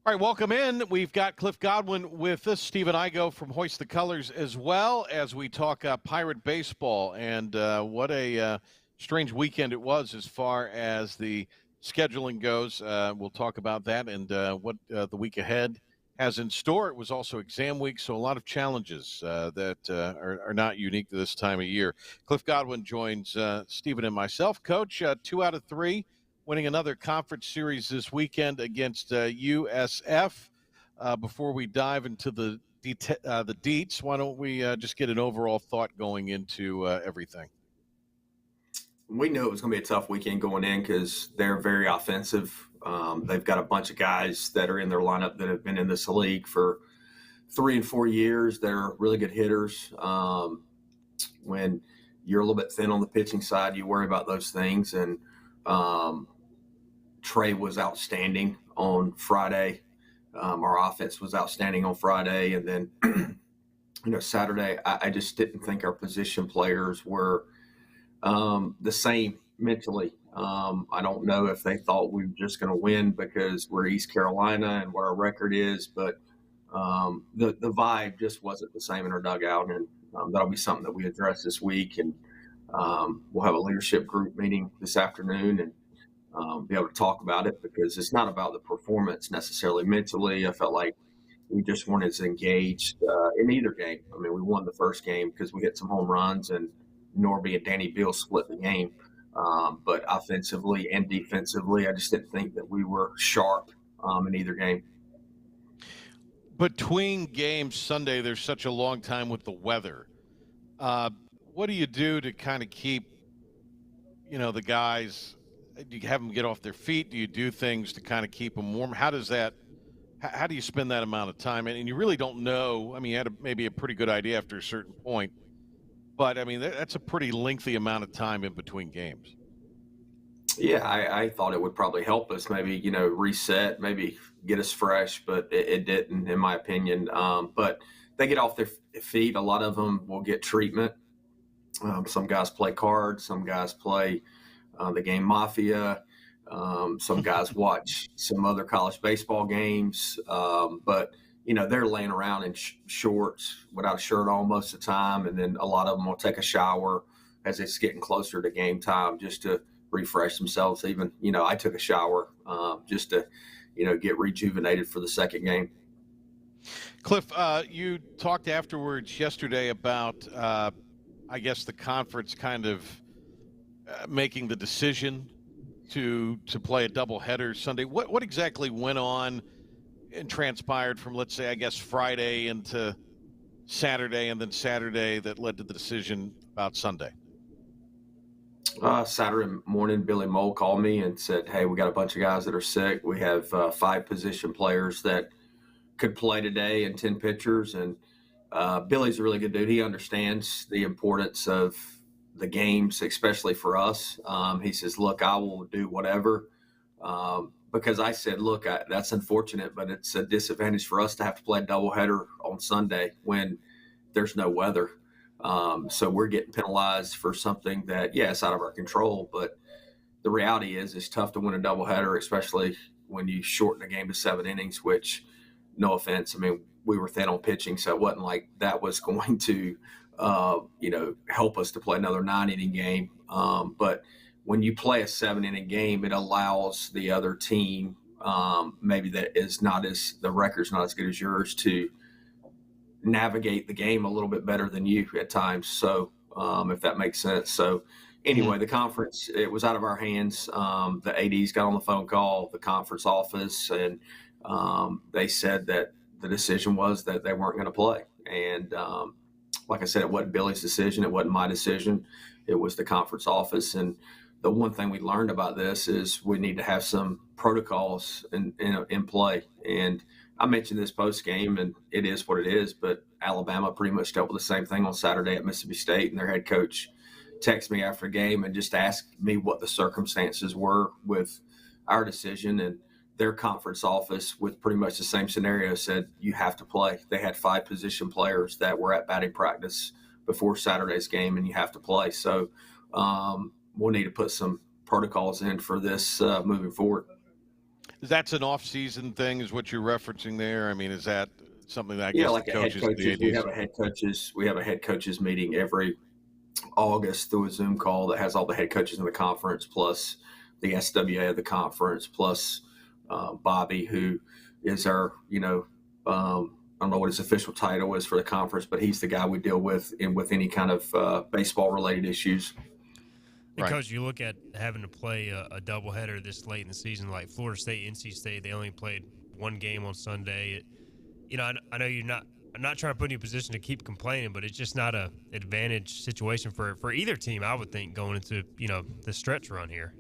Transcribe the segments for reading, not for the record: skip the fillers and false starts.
All right, welcome in. We've got Cliff Godwin with us. Stephen Igo from Hoist the Colors, as well as we talk Pirate baseball. And what a strange weekend it was as far as the scheduling goes. We'll talk about that and what the week ahead has in store. It was also exam week, so a lot of challenges that are not unique to this time of year. Cliff Godwin joins Stephen and myself. Coach, 2 out of 3. Winning another conference series this weekend against USF. Before we dive into the deets, why don't we just get an overall thought going into everything? We knew it was going to be a tough weekend going in because they're very offensive. They've got a bunch of guys that are in their lineup that have been in this league for 3 and 4 years. They're really good hitters. When you're a little bit thin on the pitching side, you worry about those things. And Trey was outstanding on Friday. Our offense was outstanding on Friday. And then, Saturday, I just didn't think our position players were the same mentally. I don't know if they thought we were just going to win because we're East Carolina and what our record is, but the vibe just wasn't the same in our dugout. And that'll be something that we address this week. And we'll have a leadership group meeting this afternoon and be able to talk about it because it's not about the performance necessarily mentally. I felt like we just weren't as engaged in either game. I mean, we won the first game because we hit some home runs and Norby and Danny Beal split the game. But offensively and defensively, I just didn't think that we were sharp in either game. Between games Sunday, there's such a long time with the weather. What do you do to kind of keep, the guys? Do you have them get off their feet? Do you do things to kind of keep them warm? How do you spend that amount of time? And you really don't know. I mean, you had maybe a pretty good idea after a certain point. But, I mean, that's a pretty lengthy amount of time in between games. Yeah, I thought it would probably help us maybe, reset, maybe get us fresh, but it didn't, in my opinion. But they get off their feet. A lot of them will get treatment. Some guys play cards. Some guys play the game Mafia. Some guys watch some other college baseball games. But they're laying around in shorts without a shirt on most of the time. And then a lot of them will take a shower as it's getting closer to game time just to refresh themselves. Even, I took a shower just to, get rejuvenated for the second game. Cliff, you talked afterwards yesterday about, I guess, the conference kind of making the decision to play a doubleheader Sunday. What exactly went on and transpired from, let's say, I guess, Friday into Saturday and then Saturday that led to the decision about Sunday? Saturday morning, Billy Mole called me and said, hey, we got a bunch of guys that are sick. We have 5 position players that could play today and 10 pitchers. And Billy's a really good dude. He understands the importance of the games, especially for us. He says, look, I will do whatever. Because I said, look, that's unfortunate, but it's a disadvantage for us to have to play a doubleheader on Sunday when there's no weather. So we're getting penalized for something that, it's out of our control. But the reality is it's tough to win a doubleheader, especially when you shorten a game to 7 innings, which, no offense, I mean, we were thin on pitching, so it wasn't like that was going to, help us to play another 9-inning game. But when you play a 7-inning game, it allows the other team, maybe that is the record's not as good as yours, to navigate the game a little bit better than you at times. So if that makes sense. So anyway, the conference, it was out of our hands. The ADs got on the phone call, the conference office, and they said that the decision was that they weren't going to play. And like I said, it wasn't Billy's decision. It wasn't my decision. It was the conference office. And the one thing we learned about this is we need to have some protocols in play. And I mentioned this post game, and it is what it is, but Alabama pretty much dealt with the same thing on Saturday at Mississippi State, and their head coach texted me after the game and just asked me what the circumstances were with our decision. And their conference office, with pretty much the same scenario, said you have to play. They had 5 position players that were at batting practice before Saturday's game, and you have to play. So we'll need to put some protocols in for this moving forward. That's an off-season thing, is what you're referencing there? I mean, is that something that I Yeah, guess the like a head coaches and the coaches. We ADs? have a head coaches meeting every August through a Zoom call that has all the head coaches in the conference, plus the SWA of the conference, plus Bobby, who is our, I don't know what his official title is for the conference, but he's the guy we deal with with any kind of baseball related issues. And Right. Coach, you look at having to play a doubleheader this late in the season, like Florida State, NC State. They only played one game on Sunday. I know you're not. I'm not trying to put you in a position to keep complaining, but it's just not a advantage situation for either team. I would think going into the stretch run here.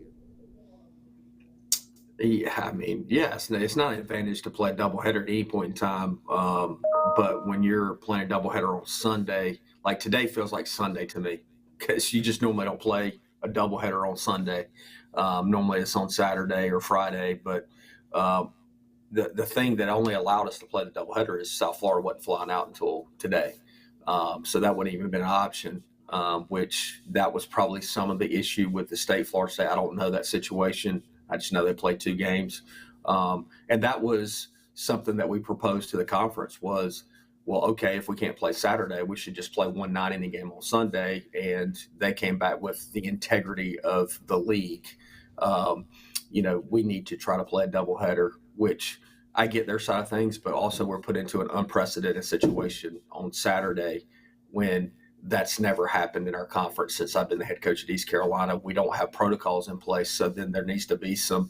Yeah, I mean, yes, it's not an advantage to play a doubleheader at any point in time. But when you're playing a doubleheader on Sunday, like today feels like Sunday to me, because you just normally don't play a doubleheader on Sunday. Normally it's on Saturday or Friday, but the thing that only allowed us to play the doubleheader is South Florida wasn't flying out until today. So that wouldn't even been an option, which that was probably some of the issue with the Florida State. I don't know that situation. I just know they played 2 games. And that was something that we proposed to the conference was, well, okay, if we can't play Saturday, we should just play one 9-inning game on Sunday. And they came back with the integrity of the league. We need to try to play a doubleheader, which I get their side of things, but also we're put into an unprecedented situation on Saturday when that's never happened in our conference since I've been the head coach at East Carolina. We don't have protocols in place. So then there needs to be some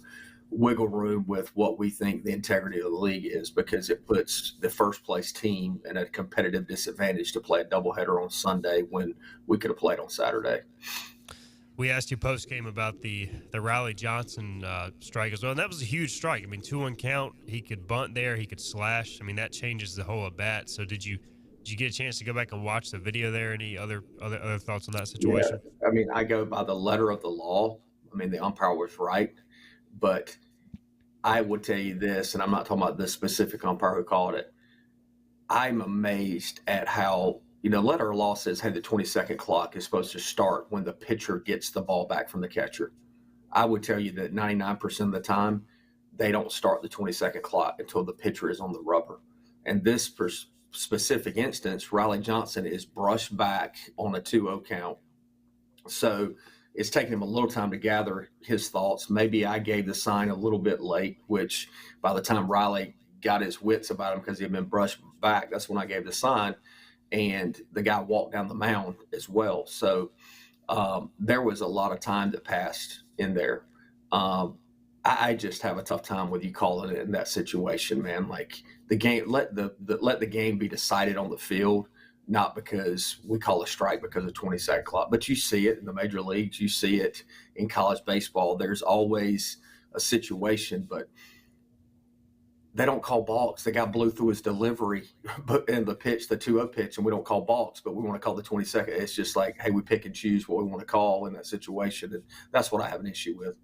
wiggle room with what we think the integrity of the league is, because it puts the first place team in a competitive disadvantage to play a doubleheader on Sunday when we could have played on Saturday. We asked you post game about the Riley Johnson strike as well, and that was a huge strike. I mean, 2-1 count. He could bunt there. He could slash. I mean, that changes the whole at bat. So did you get a chance to go back and watch the video there? Any other thoughts on that situation? Yeah, I mean, I go by the letter of the law. I mean, the umpire was right, but I would tell you this, and I'm not talking about the specific umpire who called it. I'm amazed at how, letter of law says, hey, the 20-second clock is supposed to start when the pitcher gets the ball back from the catcher. I would tell you that 99% of the time, they don't start the 20-second clock until the pitcher is on the rubber. And this specific instance, Riley Johnson is brushed back on a 2-0 count. So it's taken him a little time to gather his thoughts. Maybe I gave the sign a little bit late, which by the time Riley got his wits about him because he had been brushed back, that's when I gave the sign. And the guy walked down the mound as well. So there was a lot of time that passed in there. I just have a tough time with you calling it in that situation, man. Like the game, let the game be decided on the field, not because we call a strike because of 20-second clock. But you see it in the major leagues, you see it in college baseball. There's always a situation, but they don't call balks. The guy blew through his delivery and the pitch, the 2-0 pitch, and we don't call balks, but we want to call the 20-second. It's just like, hey, we pick and choose what we want to call in that situation, and that's what I have an issue with.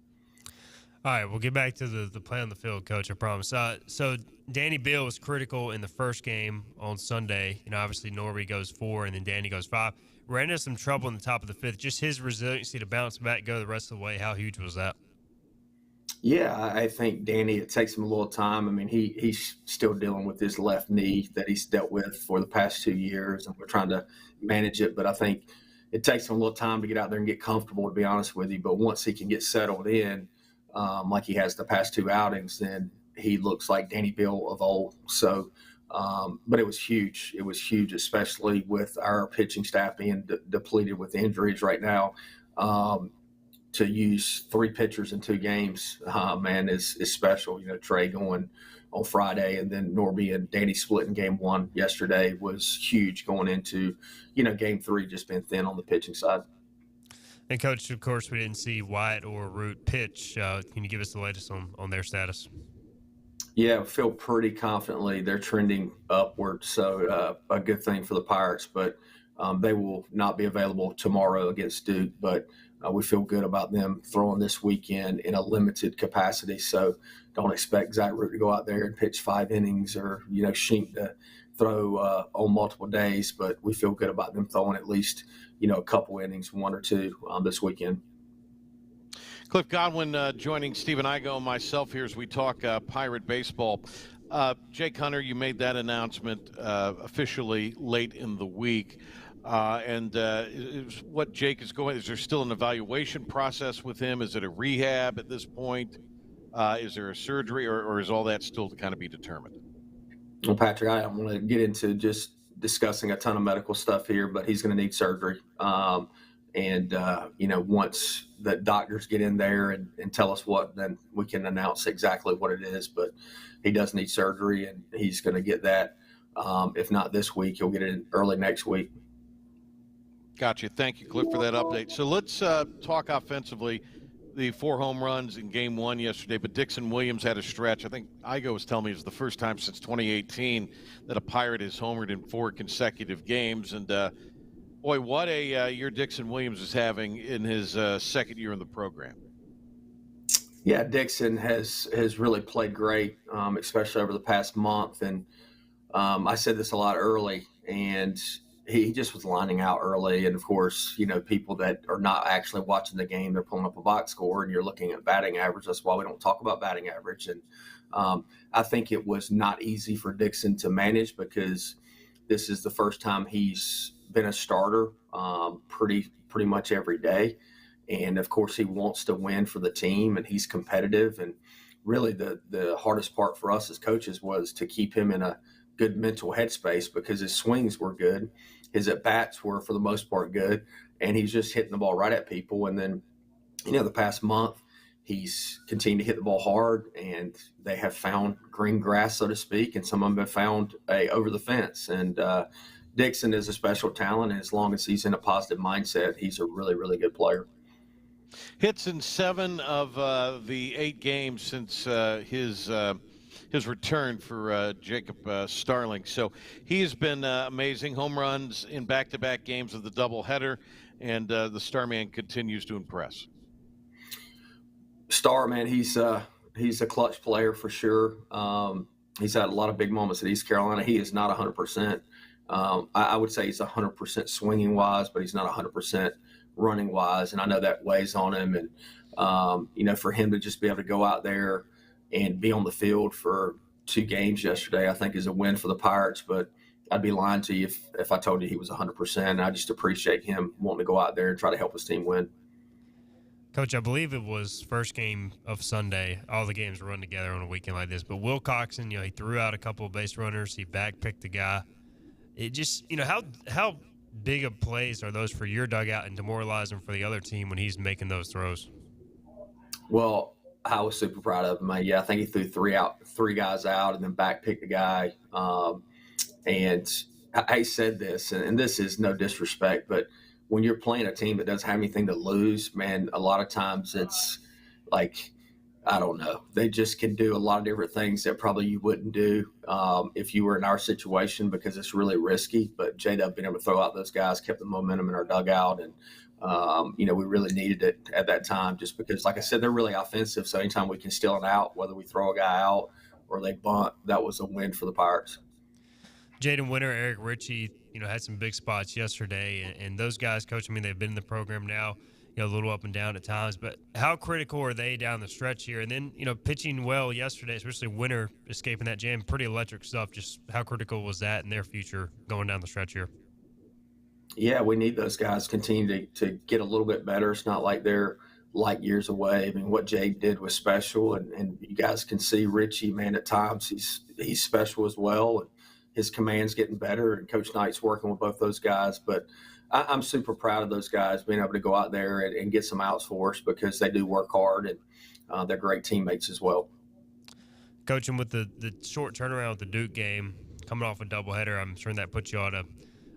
All right, we'll get back to the play on the field, Coach, I promise. So Danny Beal was critical in the first game on Sunday. Obviously Norby goes 4, and then Danny goes 5. Ran into some trouble in the top of the 5th. Just his resiliency to bounce back, go the rest of the way. How huge was that? Yeah, I think Danny, it takes him a little time. I mean, he's still dealing with his left knee that he's dealt with for the past 2 years, and we're trying to manage it. But I think it takes him a little time to get out there and get comfortable, to be honest with you. But once he can get settled in, like he has the past 2 outings, then he looks like Danny Beal of old. So, but it was huge. It was huge, especially with our pitching staff being depleted with injuries right now. To use 3 pitchers in 2 games, man, is special. Trey going on Friday, and then Norby and Danny split in game 1 yesterday was huge going into, game 3, just been thin on the pitching side. And, Coach, of course, we didn't see Wyatt or Root pitch. Can you give us the latest on their status? Yeah, I feel pretty confidently they're trending upward, so a good thing for the Pirates. But they will not be available tomorrow against Duke, but we feel good about them throwing this weekend in a limited capacity. So don't expect Zach Root to go out there and pitch 5 innings or, Shink to throw on multiple days. But we feel good about them throwing at least, a couple innings, 1 or 2 this weekend. Cliff Godwin joining Stephen Igo and myself here as we talk Pirate baseball. Jake Hunter, you made that announcement officially late in the week. Is what Jake is going, is there still an evaluation process with him? Is it a rehab at this point? Is there a surgery, or is all that still to kind of be determined? Well, Patrick, I don't want to get into just discussing a ton of medical stuff here, but he's going to need surgery. Once the doctors get in there and tell us what, then we can announce exactly what it is. But he does need surgery, and he's going to get that. If not this week, he'll get it early next week. Gotcha. Thank you, Cliff, for that update. So let's talk offensively. The 4 home runs in game 1 yesterday, but Dixon Williams had a stretch. I think Igo was telling me it was the first time since 2018 that a Pirate has homered in 4 consecutive games. And boy, what a year Dixon Williams is having in his second year in the program. Yeah, Dixon has really played great, especially over the past month. And I said this a lot early, and he just was lining out early. And of course, people that are not actually watching the game, they're pulling up a box score and you're looking at batting average. That's why we don't talk about batting average. And I think it was not easy for Dixon to manage because this is the first time he's been a starter pretty much every day. And of course he wants to win for the team, and he's competitive. And really the hardest part for us as coaches was to keep him in a good mental headspace, because his swings were good. His at-bats were, for the most part, good. And he's just hitting the ball right at people. And then, the past month, he's continued to hit the ball hard, and they have found green grass, so to speak, and some of them have found over the fence. And Dixon is a special talent, and as long as he's in a positive mindset, he's a really, really good player. Hits in 7 of the 8 games since his return for Jacob Starling. So he's been amazing. Home runs in back-to-back games of the doubleheader, and the Starman continues to impress. Starman, he's a clutch player for sure. He's had a lot of big moments at East Carolina. He is not 100%. I would say he's 100% swinging-wise, but he's not 100% running-wise, and I know that weighs on him. And, for him to just be able to go out there and be on the field for 2 games yesterday, I think is a win for the Pirates. But I'd be lying to you if I told you he was 100%. I just appreciate him wanting to go out there and try to help his team win. Coach, I believe it was first game of Sunday. All the games run together on a weekend like this. But Will Coxon, he threw out a couple of base runners. He backpicked the guy. It just, how big of plays are those for your dugout and demoralizing for the other team when he's making those throws? Well, I was super proud of him. I think he threw 3 guys out and then backpicked the guy. And I said this, and this is no disrespect, but when you're playing a team that doesn't have anything to lose, man, a lot of times it's like, I don't know, they just can do a lot of different things that probably you wouldn't do if you were in our situation, because it's really risky. But Jaden being able to throw out those guys kept the momentum in our dugout. And we really needed it at that time, just because, like I said, they're really offensive. So anytime we can steal an out, whether we throw a guy out or they bunt, that was a win for the Pirates. Jaden Winter, Eric Richie, had some big spots yesterday, and those guys, Coach, they've been in the program now, a little up and down at times, but how critical are they down the stretch here? And then, pitching well yesterday, especially Winter escaping that jam, pretty electric stuff. Just how critical was that in their future going down the stretch here? Yeah, we need those guys continue to get a little bit better. It's not like they're light years away. What Jade did was special, and you guys can see Richie, man, at times he's special as well. And his command's getting better, and Coach Knight's working with both those guys. But I'm super proud of those guys being able to go out there and get some outs for us, because they do work hard, and they're great teammates as well. Coaching with the short turnaround with the Duke game, coming off a doubleheader, I'm sure that puts you on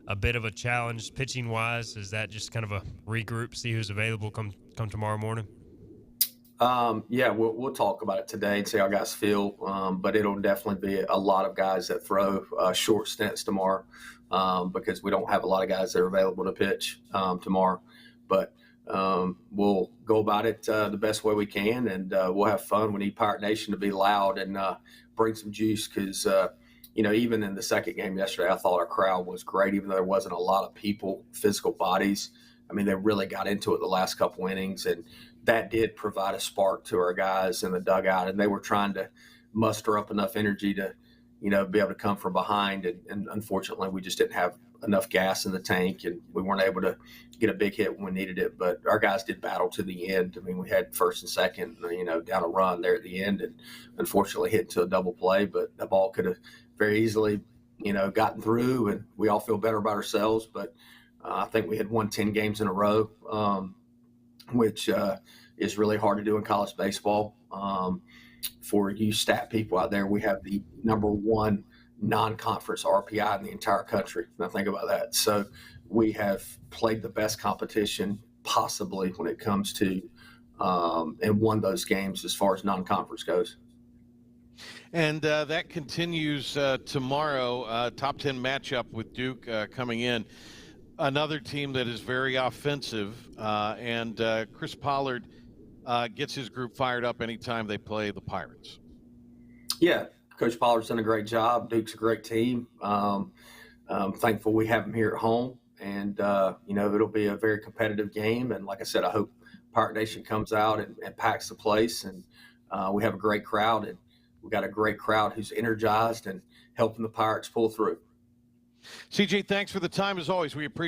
a bit of a challenge pitching wise. Is that just kind of a regroup, see who's available come tomorrow morning? Yeah, we'll talk about it today and see how guys feel. But it'll definitely be a lot of guys that throw short stints tomorrow, because we don't have a lot of guys that are available to pitch tomorrow. But we'll go about it the best way we can, and we'll have fun. We need Pirate Nation to be loud and bring some juice, because even in the second game yesterday, I thought our crowd was great, even though there wasn't a lot of people, physical bodies. They really got into it the last couple innings, and that did provide a spark to our guys in the dugout, and they were trying to muster up enough energy to, be able to come from behind. And unfortunately, we just didn't have enough gas in the tank, and we weren't able to get a big hit when we needed it. But our guys did battle to the end. I mean, we had first and second, down a run there at the end, and unfortunately hit into a double play. But the ball could have very easily, gotten through, and we all feel better about ourselves. But I think we had won 10 games in a row, which is really hard to do in college baseball. For you stat people out there, we have the #1 non-conference RPI in the entire country. Now think about that. So we have played the best competition possibly when it comes to and won those games as far as non-conference goes. And that continues tomorrow. Top 10 matchup with Duke coming in. Another team that is very offensive, and Chris Pollard gets his group fired up anytime they play the Pirates. Yeah, Coach Pollard's done a great job. Duke's a great team. Thankful we have him here at home, and it'll be a very competitive game. And like I said, I hope Pirate Nation comes out and packs the place, and we have a great crowd, and we got a great crowd who's energized and helping the Pirates pull through. CJ, thanks for the time as always. We appreciate